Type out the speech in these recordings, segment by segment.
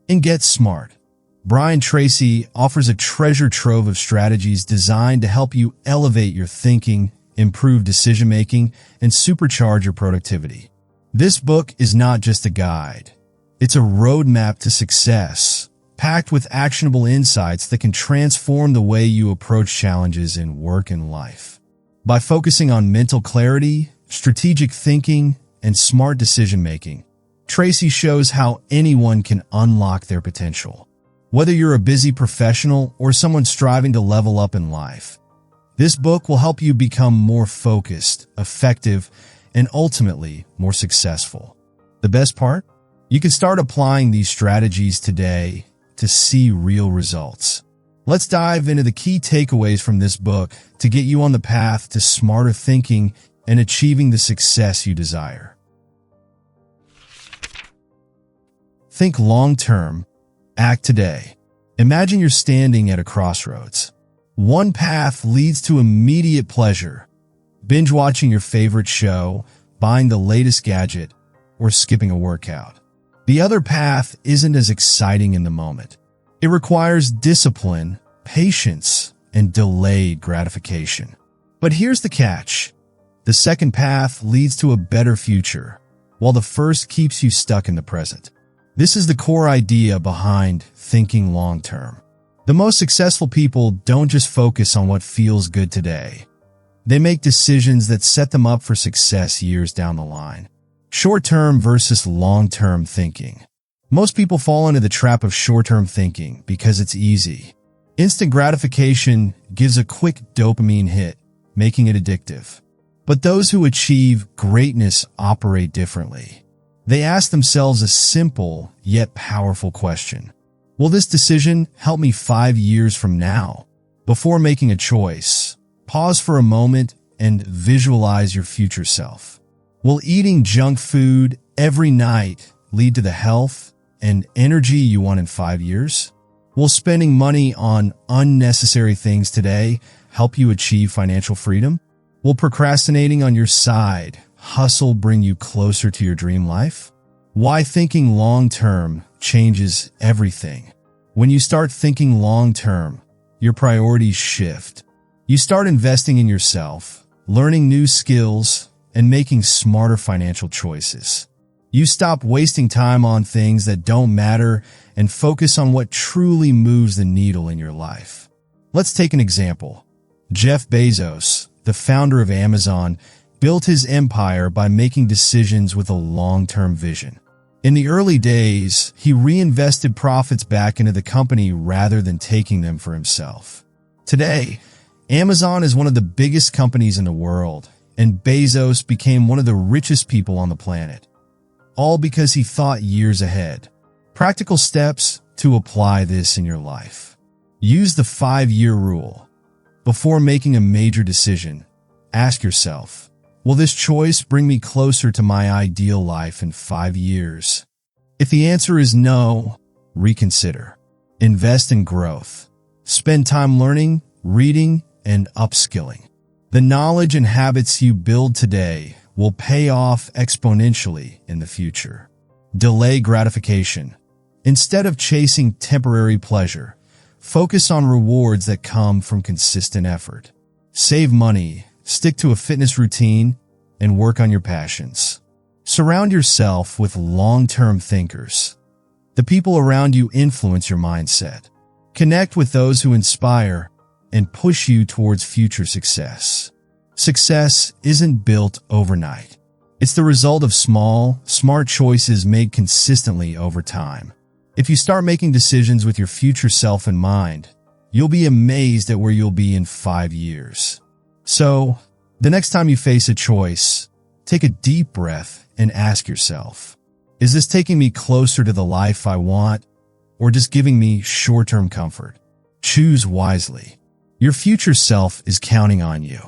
And get smart. Brian Tracy offers a treasure trove of strategies designed to help you elevate your thinking, improve decision-making, and supercharge your productivity. This book is not just a guide. It's a roadmap to success, packed with actionable insights that can transform the way you approach challenges in work and life. By focusing on mental clarity, strategic thinking, and smart decision-making, Tracy shows how anyone can unlock their potential. Whether you're a busy professional or someone striving to level up in life, this book will help you become more focused, effective, and ultimately more successful. The best part? You can start applying these strategies today to see real results. Let's dive into the key takeaways from this book to get you on the path to smarter thinking and achieving the success you desire. Think long-term, act today. Imagine you're standing at a crossroads. One path leads to immediate pleasure, binge watching your favorite show, buying the latest gadget, or skipping a workout. The other path isn't as exciting in the moment. It requires discipline, patience, and delayed gratification. But here's the catch. The second path leads to a better future, while the first keeps you stuck in the present. This is the core idea behind thinking long-term. The most successful people don't just focus on what feels good today. They make decisions that set them up for success years down the line. Short-term versus long-term thinking. Most people fall into the trap of short-term thinking because it's easy. Instant gratification gives a quick dopamine hit, making it addictive. But those who achieve greatness operate differently. They ask themselves a simple yet powerful question. Will this decision help me 5 years from now? Before making a choice, pause for a moment and visualize your future self. Will eating junk food every night lead to the health and energy you want in 5 years? Will spending money on unnecessary things today help you achieve financial freedom? Will procrastinating on your side hustle bring you closer to your dream life? Why thinking long-term changes everything. When you start thinking long-term, your priorities shift. You start investing in yourself, learning new skills, and making smarter financial choices. You stop wasting time on things that don't matter and focus on what truly moves the needle in your life. Let's take an example. Jeff Bezos, the founder of Amazon, built his empire by making decisions with a long-term vision. In the early days, he reinvested profits back into the company rather than taking them for himself. Today, Amazon is one of the biggest companies in the world, and Bezos became one of the richest people on the planet. All because he thought years ahead. Practical steps to apply this in your life. Use the 5-year rule. Before making a major decision, ask yourself, will this choice bring me closer to my ideal life in 5 years? If the answer is no, reconsider. Invest in growth. Spend time learning, reading, and upskilling. The knowledge and habits you build today will pay off exponentially in the future. Delay gratification. Instead of chasing temporary pleasure, focus on rewards that come from consistent effort. Save money, stick to a fitness routine, and work on your passions. Surround yourself with long-term thinkers. The people around you influence your mindset. Connect with those who inspire and push you towards future success. Success isn't built overnight. It's the result of small, smart choices made consistently over time. If you start making decisions with your future self in mind, you'll be amazed at where you'll be in 5 years. So, the next time you face a choice, take a deep breath and ask yourself, is this taking me closer to the life I want, or just giving me short-term comfort? Choose wisely. Your future self is counting on you.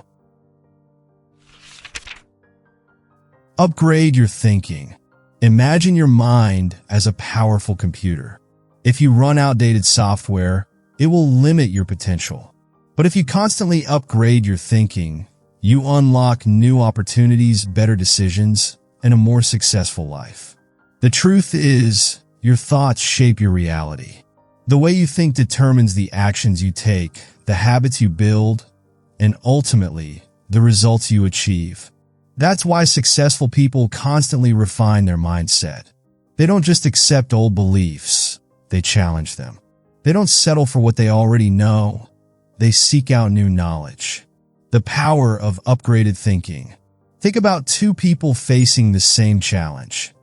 Upgrade your thinking. Imagine your mind as a powerful computer. If you run outdated software, it will limit your potential. But if you constantly upgrade your thinking, you unlock new opportunities, better decisions, and a more successful life. The truth is, your thoughts shape your reality. The way you think determines the actions you take, the habits you build, and ultimately, the results you achieve. That's why successful people constantly refine their mindset. They don't just accept old beliefs, they challenge them. They don't settle for what they already know, they seek out new knowledge. The power of upgraded thinking. Think about two people facing the same challenge.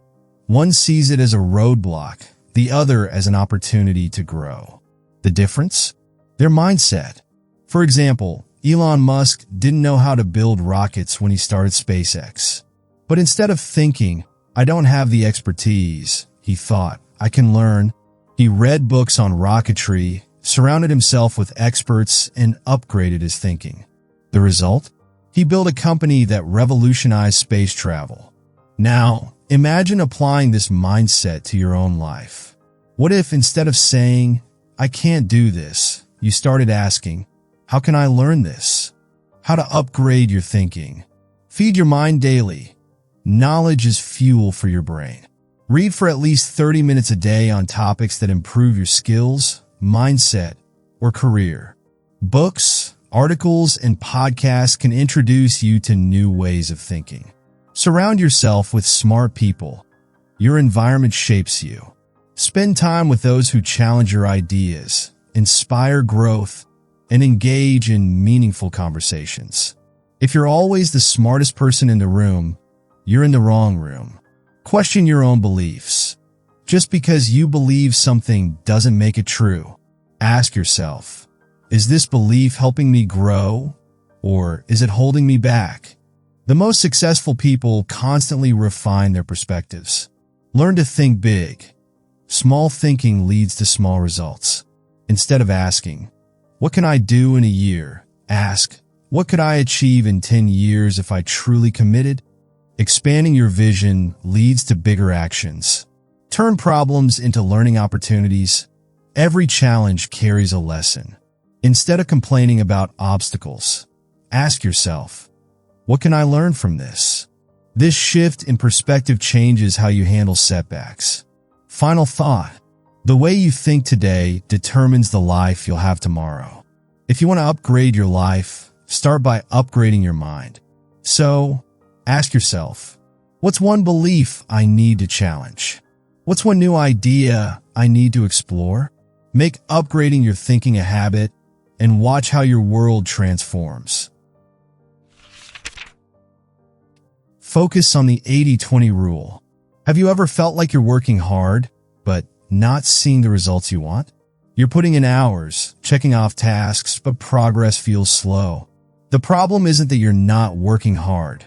One sees it as a roadblock, the other as an opportunity to grow. The difference? Their mindset. For example, Elon Musk didn't know how to build rockets when he started SpaceX. But instead of thinking, I don't have the expertise, he thought, I can learn. He read books on rocketry, surrounded himself with experts, and upgraded his thinking. The result? He built a company that revolutionized space travel. Now, imagine applying this mindset to your own life. What if instead of saying, I can't do this, you started asking, how can I learn this? How to upgrade your thinking. Feed your mind daily. Knowledge is fuel for your brain. Read for at least 30 minutes a day on topics that improve your skills, mindset, or career. Books, articles, and podcasts can introduce you to new ways of thinking. Surround yourself with smart people. Your environment shapes you. Spend time with those who challenge your ideas, inspire growth, and engage in meaningful conversations. If you're always the smartest person in the room, you're in the wrong room. Question your own beliefs. Just because you believe something doesn't make it true. Ask yourself, is this belief helping me grow, or is it holding me back? The most successful people constantly refine their perspectives. Learn to think big. Small thinking leads to small results. Instead of asking, what can I do in a year? Ask, what could I achieve in 10 years if I truly committed? Expanding your vision leads to bigger actions. Turn problems into learning opportunities. Every challenge carries a lesson. Instead of complaining about obstacles, ask yourself, what can I learn from this? This shift in perspective changes how you handle setbacks. Final thought. The way you think today determines the life you'll have tomorrow. If you want to upgrade your life, start by upgrading your mind. So, ask yourself, what's one belief I need to challenge? What's one new idea I need to explore? Make upgrading your thinking a habit and watch how your world transforms. Focus on the 80-20 rule. Have you ever felt like you're working hard, but not seeing the results you want? You're putting in hours, checking off tasks, but progress feels slow. The problem isn't that you're not working hard.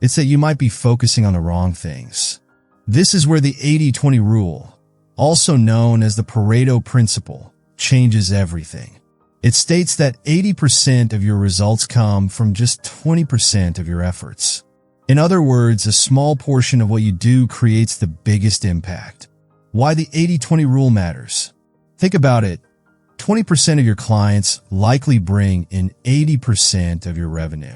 It's that you might be focusing on the wrong things. This is where the 80-20 rule, also known as the Pareto principle, changes everything. It states that 80% of your results come from just 20% of your efforts. In other words, a small portion of what you do creates the biggest impact. Why the 80-20 rule matters. Think about it. 20% of your clients likely bring in 80% of your revenue.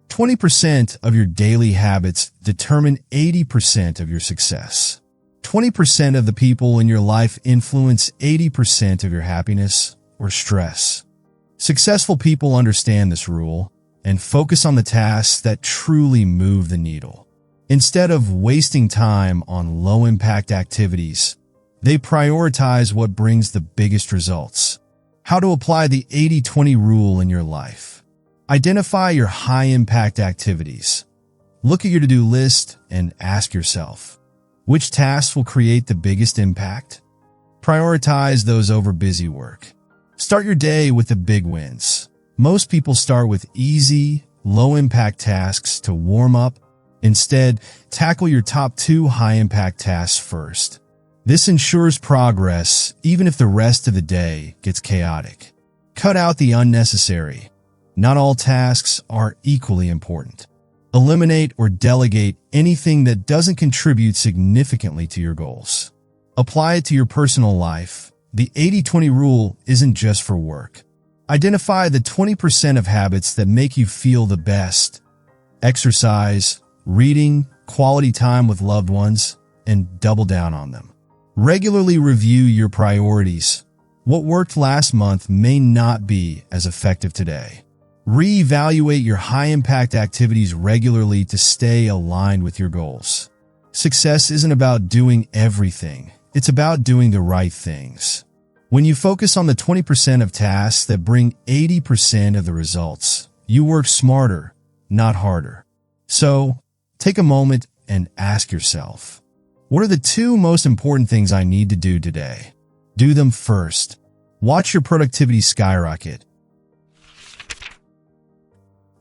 20% of your daily habits determine 80% of your success. 20% of the people in your life influence 80% of your happiness or stress. Successful people understand this rule and focus on the tasks that truly move the needle. Instead of wasting time on low-impact activities, they prioritize what brings the biggest results. How to apply the 80-20 rule in your life. Identify your high-impact activities. Look at your to-do list and ask yourself, which tasks will create the biggest impact? Prioritize those over busy work. Start your day with the big wins. Most people start with easy, low-impact tasks to warm up. Instead, tackle your top 2 high-impact tasks first. This ensures progress even if the rest of the day gets chaotic. Cut out the unnecessary. Not all tasks are equally important. Eliminate or delegate anything that doesn't contribute significantly to your goals. Apply it to your personal life. The 80-20 rule isn't just for work. Identify the 20% of habits that make you feel the best. Exercise, reading, quality time with loved ones, and double down on them. Regularly review your priorities. What worked last month may not be as effective today. Reevaluate your high-impact activities regularly to stay aligned with your goals. Success isn't about doing everything. It's about doing the right things. When you focus on the 20% of tasks that bring 80% of the results, you work smarter, not harder. So, take a moment and ask yourself, what are the 2 most important things I need to do today? Do them first. Watch your productivity skyrocket.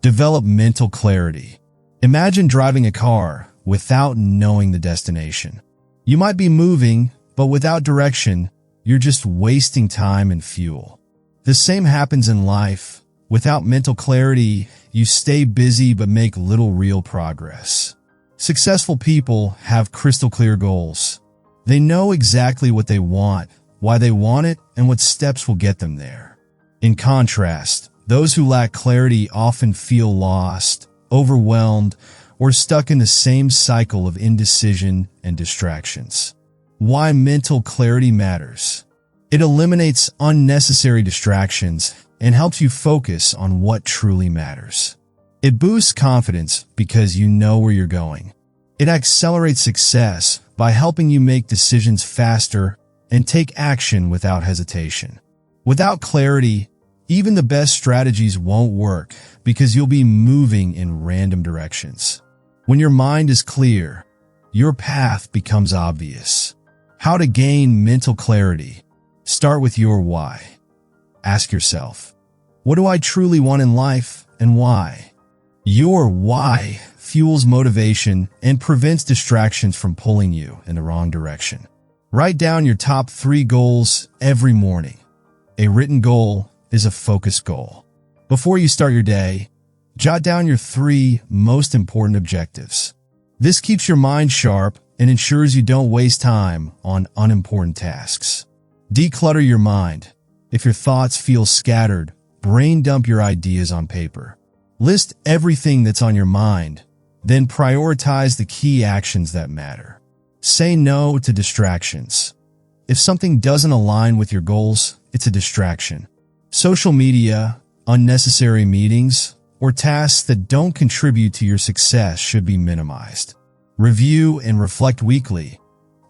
Develop mental clarity. Imagine driving a car without knowing the destination. You might be moving, but without direction, you're just wasting time and fuel. The same happens in life. Without mental clarity, you stay busy but make little real progress. Successful people have crystal clear goals. They know exactly what they want, why they want it, and what steps will get them there. In contrast, those who lack clarity often feel lost, overwhelmed, or stuck in the same cycle of indecision and distractions. Why mental clarity matters. It eliminates unnecessary distractions and helps you focus on what truly matters. It boosts confidence because you know where you're going. It accelerates success by helping you make decisions faster and take action without hesitation. Without clarity, even the best strategies won't work because you'll be moving in random directions. When your mind is clear, your path becomes obvious. How to gain mental clarity. Start with your why. Ask yourself, what do I truly want in life and why? Your why fuels motivation and prevents distractions from pulling you in the wrong direction. Write down your top 3 goals every morning. A written goal is a focused goal. Before you start your day, jot down your 3 most important objectives. This keeps your mind sharp and ensures you don't waste time on unimportant tasks. Declutter your mind. If your thoughts feel scattered, brain dump your ideas on paper. List everything that's on your mind, then prioritize the key actions that matter. Say no to distractions. If something doesn't align with your goals, it's a distraction. Social media, unnecessary meetings, or tasks that don't contribute to your success should be minimized. Review and reflect weekly.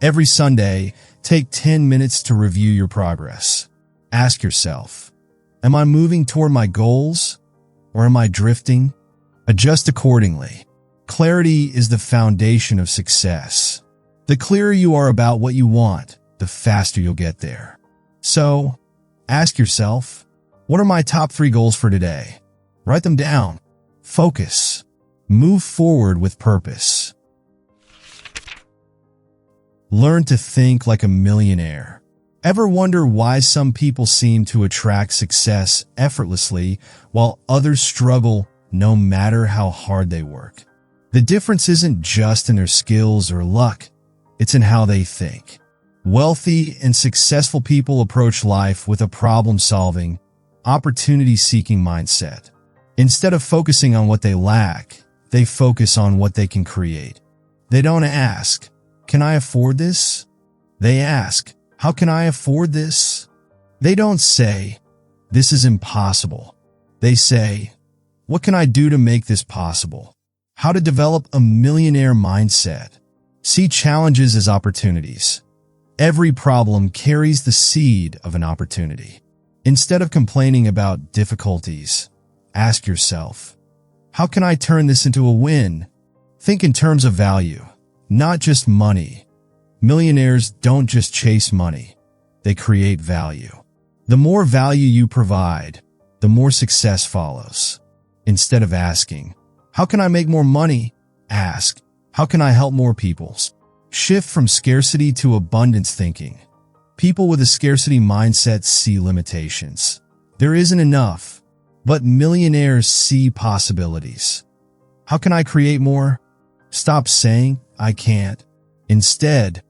Every Sunday, take 10 minutes to review your progress. Ask yourself, am I moving toward my goals, or am I drifting? Adjust accordingly. Clarity is the foundation of success. The clearer you are about what you want, the faster you'll get there. So, ask yourself, what are my top 3 goals for today? Write them down. Focus. Move forward with purpose. Learn to think like a millionaire. Ever wonder why some people seem to attract success effortlessly while others struggle no matter how hard they work? The difference isn't just in their skills or luck, it's in how they think. Wealthy and successful people approach life with a problem-solving, opportunity-seeking mindset. Instead of focusing on what they lack, they focus on what they can create. They don't ask, can I afford this? They ask, how can I afford this? They don't say, this is impossible. They say, what can I do to make this possible? How to develop a millionaire mindset. See challenges as opportunities. Every problem carries the seed of an opportunity. Instead of complaining about difficulties, ask yourself, how can I turn this into a win? Think in terms of value, not just money. Millionaires don't just chase money, they create value. The more value you provide, the more success follows. Instead of asking, how can I make more money? Ask, how can I help more people? Shift from scarcity to abundance thinking. People with a scarcity mindset see limitations. There isn't enough, but millionaires see possibilities. How can I create more? Stop saying, I can't. Instead,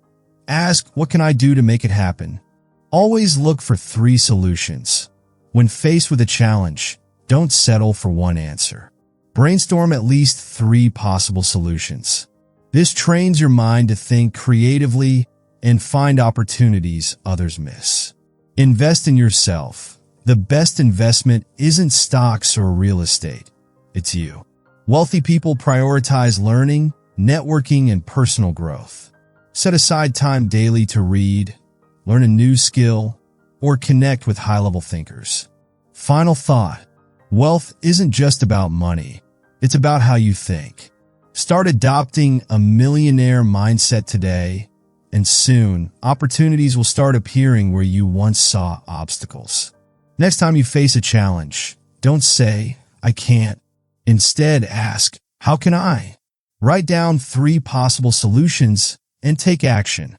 ask, what can I do to make it happen? Always look for 3 solutions. When faced with a challenge, don't settle for one answer. Brainstorm at least 3 possible solutions. This trains your mind to think creatively and find opportunities others miss. Invest in yourself. The best investment isn't stocks or real estate. It's you. Wealthy people prioritize learning, networking, and personal growth. Set aside time daily to read, learn a new skill, or connect with high-level thinkers. Final thought. Wealth isn't just about money. It's about how you think. Start adopting a millionaire mindset today, and soon, opportunities will start appearing where you once saw obstacles. Next time you face a challenge, don't say, "I can't." Instead, ask, "How can I?" Write down 3 possible solutions and take action.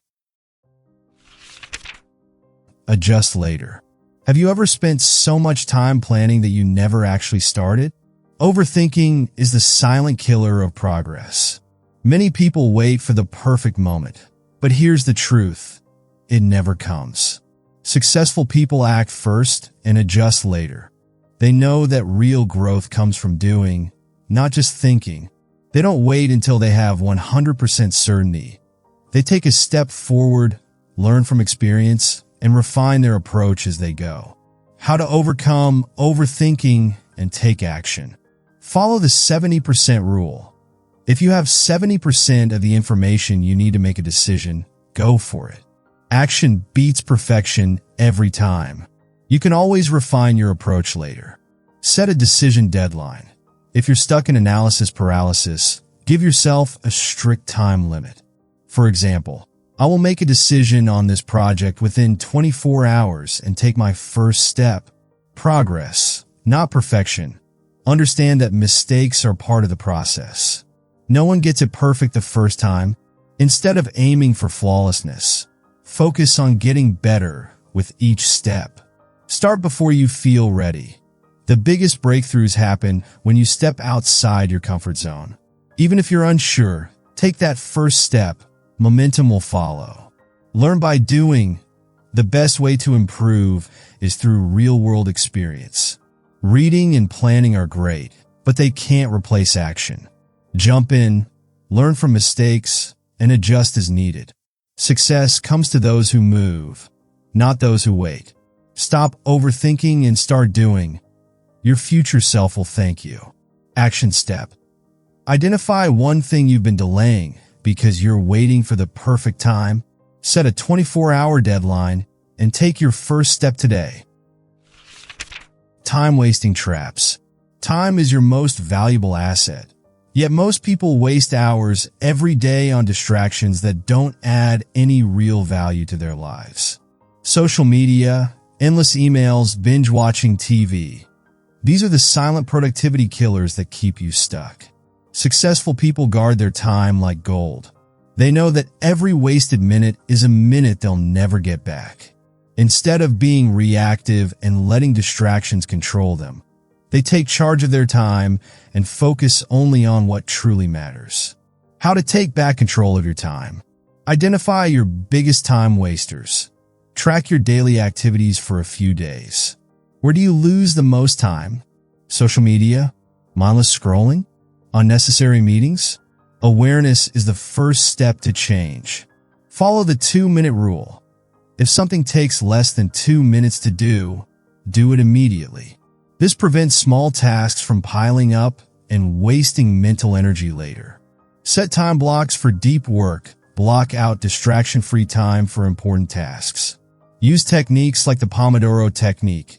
Adjust later. Have you ever spent so much time planning that you never actually started? Overthinking is the silent killer of progress. Many people wait for the perfect moment, but here's the truth. It never comes. Successful people act first and adjust later. They know that real growth comes from doing, not just thinking. They don't wait until they have 100% certainty. They take a step forward, learn from experience, and refine their approach as they go. How to overcome overthinking and take action. Follow the 70% rule. If you have 70% of the information you need to make a decision, go for it. Action beats perfection every time. You can always refine your approach later. Set a decision deadline. If you're stuck in analysis paralysis, give yourself a strict time limit. For example, I will make a decision on this project within 24 hours and take my first step. Progress, not perfection. Understand that mistakes are part of the process. No one gets it perfect the first time. Instead of aiming for flawlessness, focus on getting better with each step. Start before you feel ready. The biggest breakthroughs happen when you step outside your comfort zone. Even if you're unsure, take that first step. Momentum will follow. Learn by doing. The best way to improve is through real-world experience. Reading and planning are great, but they can't replace action. Jump in, learn from mistakes, and adjust as needed. Success comes to those who move, not those who wait. Stop overthinking and start doing. Your future self will thank you. Action step. Identify one thing you've been delaying because you're waiting for the perfect time. Set a 24-hour deadline and take your first step today. Time-wasting traps. Time is your most valuable asset. Yet most people waste hours every day on distractions that don't add any real value to their lives. Social media, endless emails, binge-watching TV. These are the silent productivity killers that keep you stuck. Successful people guard their time like gold. They know that every wasted minute is a minute they'll never get back. Instead of being reactive and letting distractions control them, they take charge of their time and focus only on what truly matters. How to take back control of your time. Identify your biggest time wasters. Track your daily activities for a few days. Where do you lose the most time? Social media? Mindless scrolling? Unnecessary meetings? Awareness is the first step to change. Follow the 2-minute rule. If something takes less than 2 minutes to do it immediately. This prevents small tasks from piling up and wasting mental energy later. Set time blocks for deep work. Block out distraction-free time for important tasks. Use techniques like the Pomodoro technique.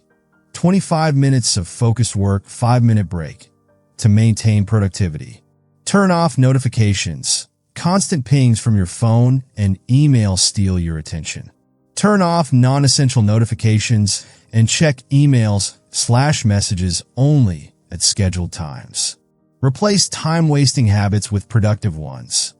25 minutes of focused work, 5-minute break to maintain productivity. Turn off notifications. Constant pings from your phone and email steal your attention. Turn off non-essential notifications and check emails/messages only at scheduled times. Replace time-wasting habits with productive ones.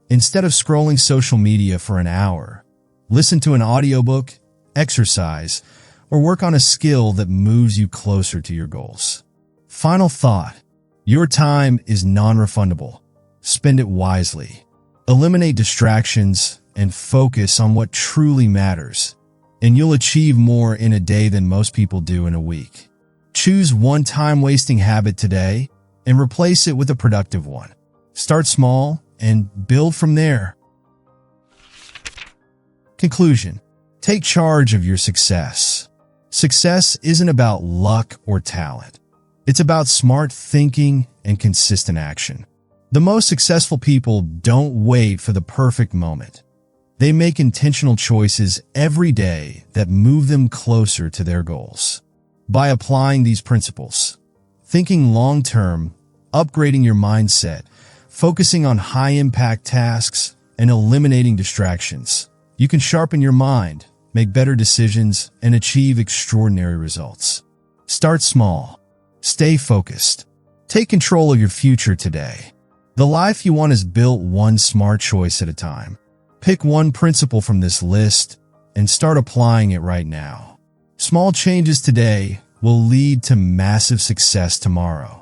Instead of scrolling social media for an hour, listen to an audiobook, exercise, or work on a skill that moves you closer to your goals. Final thought. Your time is non-refundable. Spend it wisely. Eliminate distractions and focus on what truly matters, and you'll achieve more in a day than most people do in a week. Choose one time-wasting habit today and replace it with a productive one. Start small and build from there. Conclusion: take charge of your success. Success isn't about luck or talent. It's about smart thinking and consistent action. The most successful people don't wait for the perfect moment. They make intentional choices every day that move them closer to their goals. By applying these principles, thinking long-term, upgrading your mindset, focusing on high-impact tasks, and eliminating distractions, you can sharpen your mind, make better decisions, and achieve extraordinary results. Start small. Stay focused. Take control of your future today. The life you want is built one smart choice at a time. Pick one principle from this list and start applying it right now. Small changes today will lead to massive success tomorrow.